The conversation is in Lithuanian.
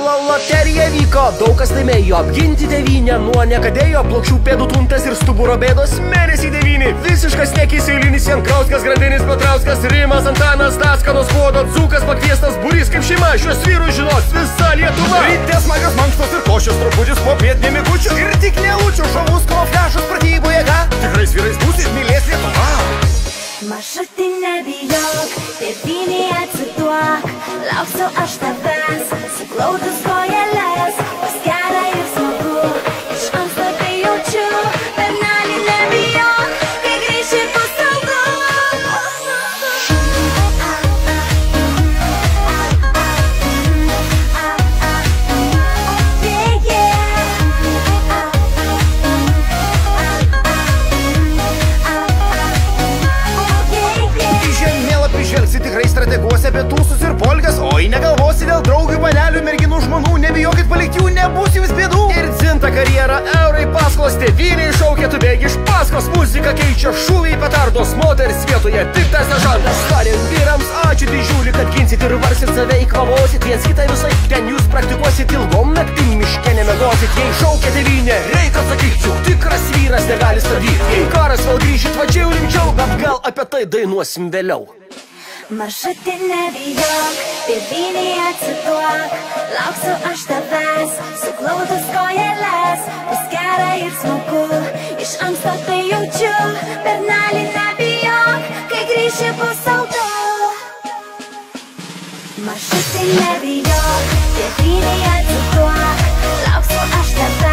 Futbolo loterija vyko, daug kas laimėjo apginti tėvynę nuo niekadėjo, plokščių pėdų tuntas ir stuburo bėdos. Mėnesį 9, visiškas nekis eilinis Jankrauskas, Grandinis, Petrauskas, Rimas, Antanas, Daskanos, Kuodo, Dzūkas, pakviestas būrys kaip šeima, šios vyrus žinos visa Lietuva. Ryte smagios mankštos ir košios truputis, popiet mėgučių ir tik nelučių, šovus kamufliažas, pratybų jėga. Tikrais vyrais būsit, mylės Lietuva. Maršrutai nebijok, tėvynėj atsiduok, lauksiu aš tavęs, suglautus kojeles, bus gera ir smagu, iš anksto tai jaučiu, berneli nebijok, kai grįši bus saugu. Tikrai strateguosi apie tūsus ir polgas, oi negalvosi dėl draugių, panelių, merginų, žmonų, nebijokit palikti jų, nebus jums bėdų. Ir dzinta karjera, eurai paskolos, tėvynėj šaukia, tu bėgi iš paskos, muzika keičia šūviai petardos, moters vietoje tik tas žandas. Tariant vyrams, ačiū didžiulį, kad ginsit ir varsit save įkvavosit, viens kitą visai, ten jūs praktikuosit ilgom naktim miške nemiegosit. Jei šaukia tėvynė, reik atsakyti, juk tikras vyras negali stabdyti. Jei karas vėl grįžit, va čia jau rimčiau, bet gal apie tai dainuosim vėliau. Maršrutai nebijok, tėvynėj atsiduok, lauksiu aš tavęs, suglautus kojeles, bus gera ir smagu, iš anksto tai jaučiu, berneli nebijok, kai grįši bus saugu. Maršrutai nebijok, tėvynėj atsiduok, lauksiu aš tavęs.